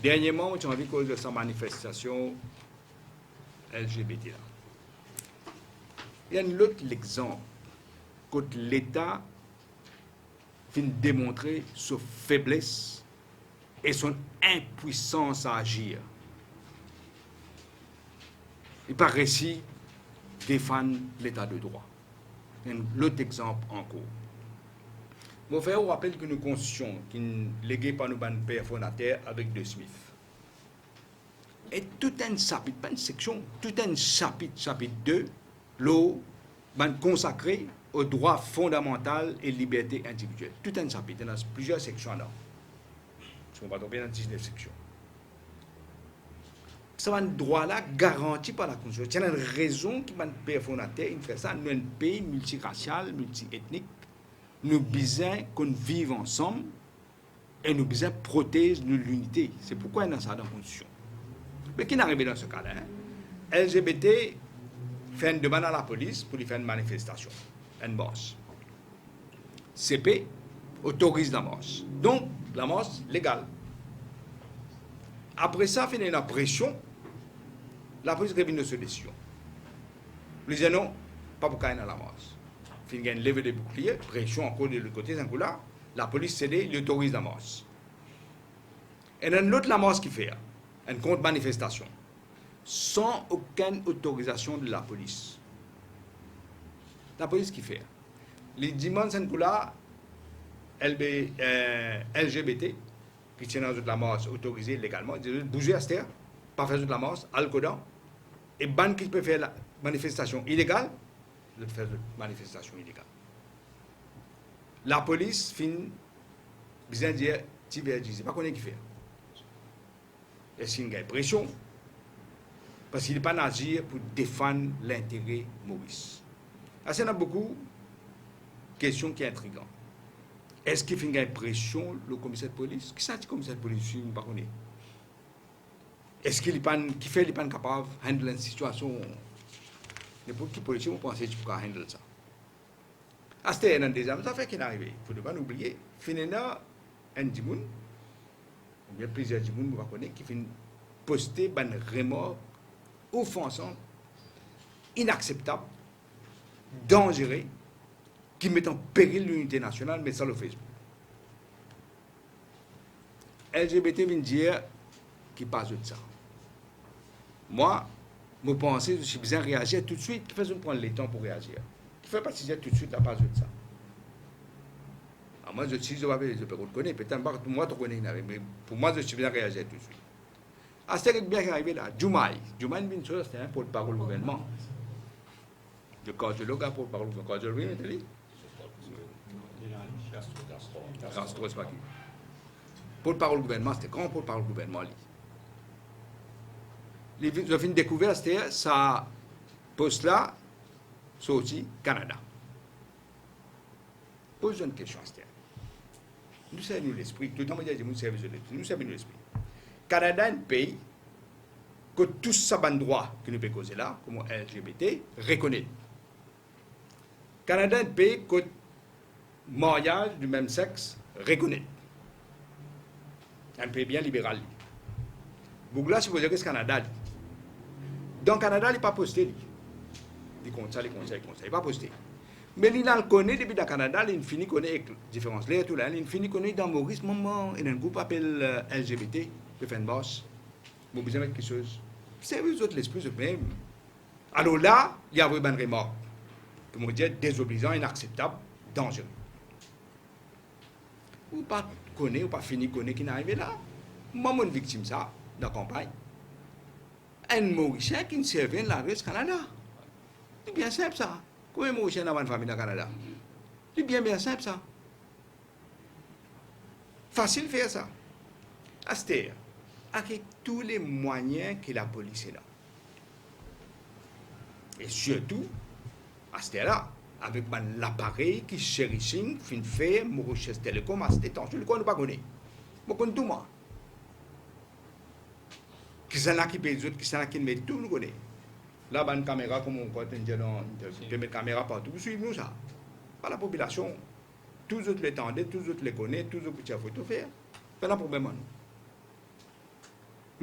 Dernièrement, j'ai envie cause de sa manifestation LGBT. Là. Il y a un autre exemple que l'État vient démontrer sa faiblesse et son impuissance à agir. Il pas réussi à défendre l'État de droit. L'autre exemple encore. Mon frère vous rappelle que nous constitution qui est léguée par nos pères fondateurs avec De Smith. Et tout un chapitre, pas une section, tout un chapitre, chapitre 2, l'eau consacré aux droits fondamentaux et libertés individuelles. Tout un chapitre, il y a plusieurs sections là. Je ne vais pas tomber dans 19 sections. Ça, un droit-là garanti par la Constitution. Il y a une raison qui m'a père fondateur, il fait ça. Nous sommes un pays multiracial, multiethnique. Nous besoin qu'on vive ensemble et nous besoin protéger l'unité. C'est pourquoi il y a ça dans la Constitution. Mais qui est arrivé dans ce cas-là? LGBT fait une demande à la police pour lui faire une manifestation, une marche. CP autorise la marche. Donc, la marche légale. Après ça, il y a une pression. La police revient de cette décision. Ils disent non, pas pour qu'il y ait la marche. Il y a une levée de boucliers, pression encore de l'autre côté, là. La police cède, il autorise la marche. Et il y a une autre la marche qui fait, une contre-manifestation, sans aucune autorisation de la police. La police qui fait. Les dimanches, là, LGBT, qui tiennent dans la marche autorisée légalement, ils disent bouger à cette terre, pas faire de la marche, al-Kodan, et ban qui peut faire la manifestation illégale, de faire une manifestation illégale. La police finit, besoin de dire, tu vas dire, c'est pas qu'on est qui fait. Est-ce qu'il y a une pression? Parce qu'il n'est pas agir pour défendre l'intérêt Maurice. Il y a beaucoup de questions qui sont intrigantes. Est-ce qu'il y a une pression, le commissaire de police? Qui c'est le commissaire de police? Je ne sais pas. Est-ce qu'il n'est pas capable de handler une situation? N'importe qui policier, vous pensez que tu peux handler ça. C'était un deuxième affaire qui est arrivé. Il ne faut pas oublier. Finalement, un dimoun, il y a plusieurs dimoun, vous connaissez, qui finissent poster des remords offensants, inacceptables, dangereux, qui mettent en péril l'unité nationale, mais ça le Facebook. LGBT vient dire qu'il passe de ça. Moi, je pense que je suis besoin de réagir tout de suite. Il faut prendre le temps pour réagir. Il ne faut pas dire tout de suite la base de ça. Alors moi, je peux reconnaître. Peut-être pas moi, tu connais, mais pour moi, je suis besoin de réagir tout de suite. À ce qui est bien arrivé là, Diomaye, une chose, c'est un porte-parole du gouvernement. Le cardiologue a porte-parole du gouvernement. Cardiologue, il est là. Porte-parole du gouvernement, c'était grand porte-parole du gouvernement. J'ai fait une découverte, c'est ça poste-là, sorti Canada. Pose une question, c'est nous savons l'esprit, tout le temps, nous savons l'esprit. Canada est un pays que tous ces droits que nous pouvons causer là, comme LGBT, reconnaît. Canada est un pays que le mariage du même sexe reconnaît. Un pays bien libéral. Bougla, si vous voulez que ce Canada dit. Dans le Canada, il n'est pas posté. Il compte ça, il n'est pas posté. Mais il le connaît depuis le Canada, il finit connaître les différences. Il finit connaître dans Maurice, il y a un groupe qui s'appelle LGBT, le Fenboss. Vous besoin de mettre quelque chose. C'est vous autres l'esprit de même. Alors là, il y a vraiment une remorque. Comme on dit, désobligeant, inacceptable, dangereux. Ou pas connaître, ou pas fini connaître qui n'est arrivé là. Moi, je suis une victime ça, dans la campagne. Un Mauricien qui ne servait la reste Canada. C'est bien simple ça. Comment un Mauricien n'a pas une famille dans le Canada? C'est bien simple ça. Facile de faire ça. Astér, avec tous les moyens que la police est là. Et surtout, Astér là, avec l'appareil qui chérissing, fin fait, Mauritius Telecom, Astér, je ne connais pas. Je connais tout moi. Qui sont là qui payent les autres, qui sont là qui mettent tout, nous connaissons. Là, il y a une caméra, comme on peut dire, il y a une caméra partout. Vous suivez nous ça. Pas la population. Tous les autres les tendaient, tous les autres les connaissent, tous les autres petits photos faire. C'est pas un problème.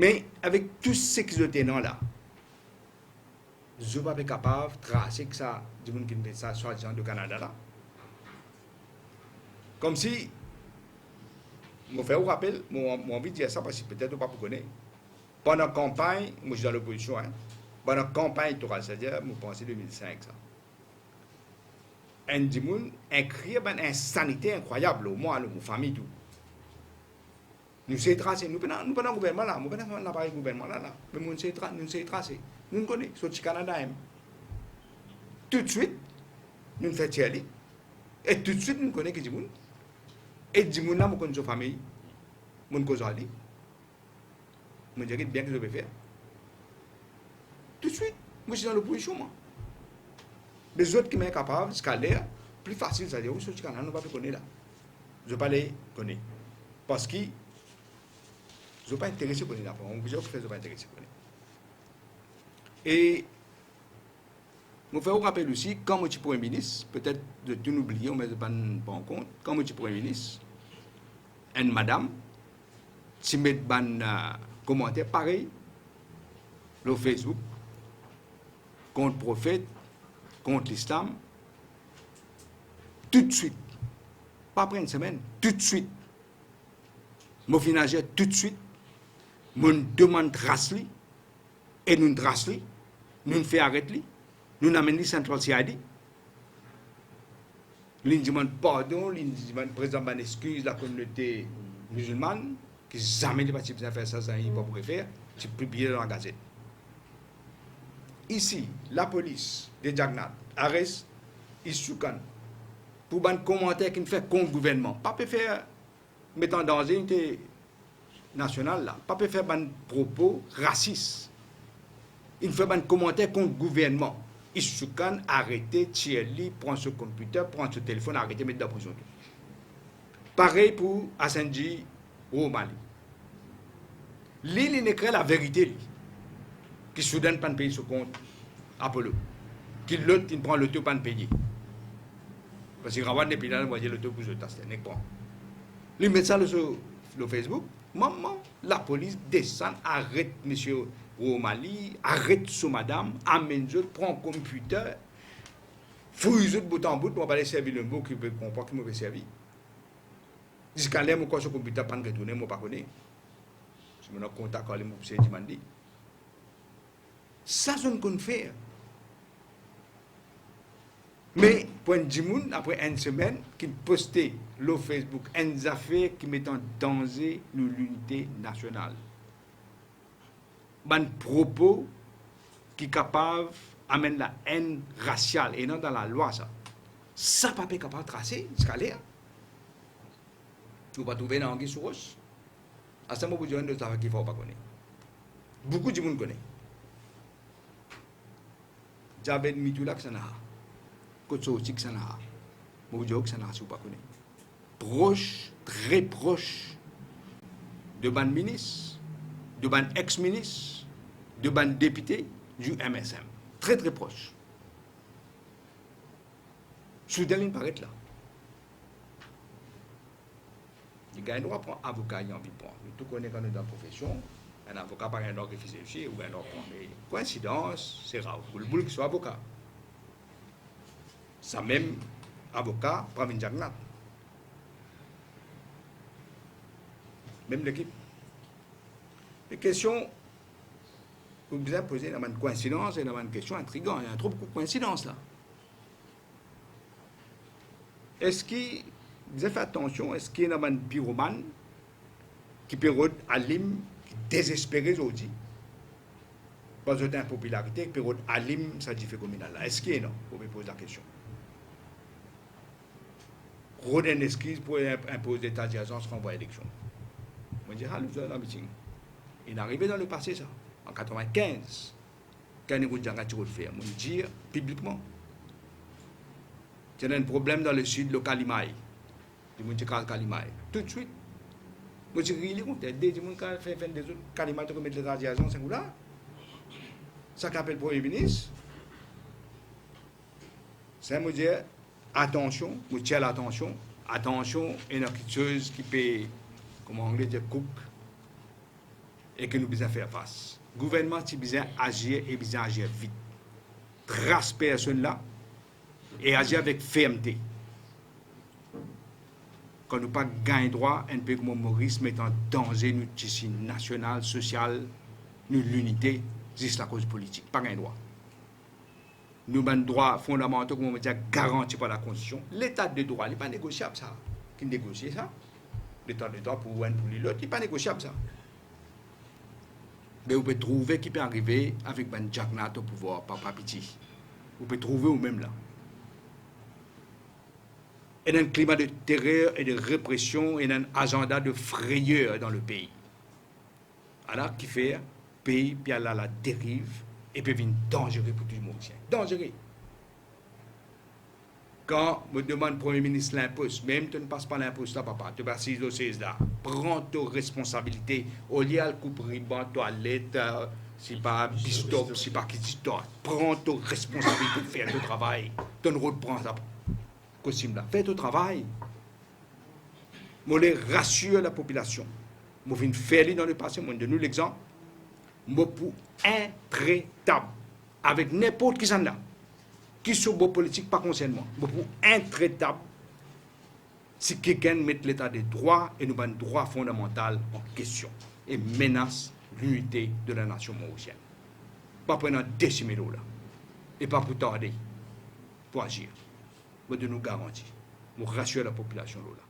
Mais avec tout ce qui est là, je ne suis pas capable de tracer que ça, du monde qui fait ça, soit disant du Canada là. Comme si, je fais un rappel, moi envie de dire ça parce que peut-être pas vous connaissez. Pendant la campagne, moi je suis dans l'opposition, hein, pendant la campagne électorale, c'est-à-dire, je pense 2005, ça. Un monde écrit une insanité incroyable, au moins, aux familles, tout. Nous sommes tracés, nous sommes dans le gouvernement là, nous sommes dans l'appareil gouvernement là, mais nous sommes tracés. Nous connaissons, c'est le Canada. Tout de suite, nous faisons Thierry, et tout de suite, nous connaissons qui est. Et du monde là, nous connaissons sa famille, nous connaissons Ali. Nous disons bien que je vais faire. Tout de suite, moi je suis dans l'opposition, moi. Les autres qui sont capables, scalaire, plus facile, c'est-à-dire, oui, ce Canada, nous ne pouvons pas connaître là. Je ne vais pas les connaître. Parce que je ne suis pas intéressé pour les là. On vous dit que je ne suis pas intéressé pour les. Et je vais vous rappeler aussi, quand je suis Premier ministre, peut-être de tout oublier, mais je ne pas en compte, quand je suis Premier ministre, une madame, si met un commentaire pareil, sur Facebook, contre le prophète, contre l'islam, tout de suite, pas après une semaine, tout de suite, je financier tout de suite, je demande grâce, et nous grâce, nous fait arrêter, nous amènons les centrales CID, nous demandons pardon, nous demandons présent une excuse la communauté musulmane, qui jamais les partis faire ça, ça ils pas pour faire, c'est publié dans la gazette. Ici, la police de Jagnat arrête Issoukan pour un commentaire qui ne fait contre le gouvernement. Pas peut faire mettre en danger l'unité nationale là, pas peut faire un propos raciste. Il fait un commentaire contre le gouvernement. Issoukan arrêtez, Thierry, prend ce computer, prend ce téléphone, arrêtez, mettez dans la prison. Pareil pour Assanji au Mali. Lui, il écrit la vérité, lui. Qui soudain pas payer ce compte Apollo. Qui l'autre, il prend l'auto pas payer. Parce qu'il renvoie des pays là, il voit l'auto pour le tester. Lui met ça sur Facebook. Maman, la police descend, arrête monsieur au Mali, arrête ce madame, amène eux, prend un computer, fouille eux de bout en bout, on va les servir le mot qui peut comprendre qui me servir. Jusqu'à là, moi, ce computer pas retourner, moi pas connais. Je me contact avec les mots qui m'ont dit. Ça, c'est ce qu'on fait. Mais, pour un Djimoun, après une semaine, qui postait sur Facebook une affaire qui met en danger l'unité nationale. Un propos qui est capable d'amener la haine raciale et non dans la loi. Ça, pas capable de tracer, scaler. Vous ne pouvez pas trouver dans l'anguille sous roche. À ce moment, vous avez des affaires qu'il ne faut pas connaître. Beaucoup de monde connaît. Jabed Mitula que ça n'a. Kotso aussi que ça n'a. Moudjo que ça n'a, si vous ne connaissez pas. Proche, très proche de ban ministre, de ban ex-ministre, de ban député du MSM. Très très proche. Soudain, il paraît là. Il gagne droit pour un avocat, il a envie de prendre. Tout connaît quand on est dans la profession. Un avocat par un ordre réfléchi ou un ordre. Mais coïncidence, c'est rare. Pour le boulot qu'il soit avocat. Ça même avocat, Pravin Jagnat. Même l'équipe. Les questions que vous avez posées dans une coïncidence et dans une question intrigante. Il y a trop beaucoup de coïncidences là. Est-ce qu'il vous avez fait attention, est-ce qu'il y a un pyromane qui peut à Lim désespéré aujourd'hui parce que la popularité qui peut à Lim ça dit fait communal là. Est-ce qu'il y a non? Vous me posez la question. Rodin une excuse pour imposer l'état d'urgence renvoyer l'élection. On dit, ah, nous avons un meeting. Il est arrivé dans le passé, ça, en 1995, quand il y a un faire. On dit publiquement. Il y a un problème dans le sud, le Kalimaï. Il dit, Kalimaï. Tout de suite. Je dis, il y a des gens qui ont fait des autres Kalimaï qui mettent l'état d'urgence, c'est là. Ça qu'appelle le Premier ministre. C'est me dire, attention, vous tirez l'attention, attention, il y a quelque chose qui peut, comme en anglais dire, cook, et que nous devons faire face. Le gouvernement qui besoin agir et besoin agir vite. Trace personne là et agir avec fermeté. Quand nous pas gagné droit, un pays comme Maurice met en danger notre tissu national, social, l'unité, juste la cause politique. Pas gagné droit. Nous avons des droits fondamentaux, comme on dit, garantis par la Constitution. L'état de droit, il n'est pas négociable, ça. Qui négocie ça? L'état de droit pour un, pour l'autre, il n'est pas négociable, ça. Mais vous pouvez trouver qui peut arriver avec un Jack Nat au pouvoir, par petit. Vous pouvez trouver vous-même là. Il y a un climat de terreur et de répression, et un agenda de frayeur dans le pays. Alors, qui fait, le pays, puis à la dérive, et puis devient dangereux pour tout le monde. Dangereux. Quand me demande le Premier ministre l'impose, même tu ne passes pas l'impose là, papa, tu vas 6 ou 16 là, prends tes responsabilités, au lieu de couper riban, toilette, si pas bistop, si pas qui dit toi, prends tes responsabilités de faire ton travail. Ton rôle prend ça. Fais ton travail. Je les rassure la population. Je viens faire dans le passé, je donne l'exemple. Je suis intraitable avec n'importe qui s'en a. Qui sont beaux politiques, pas concernant moi. Je suis intraitable si quelqu'un met l'état des droits et nous avons droit fondamental en question et menace l'unité de la nation mauricienne. Pas pour un décimer là et pas pour tarder pour agir. Je nous garantis, je rassure la population là.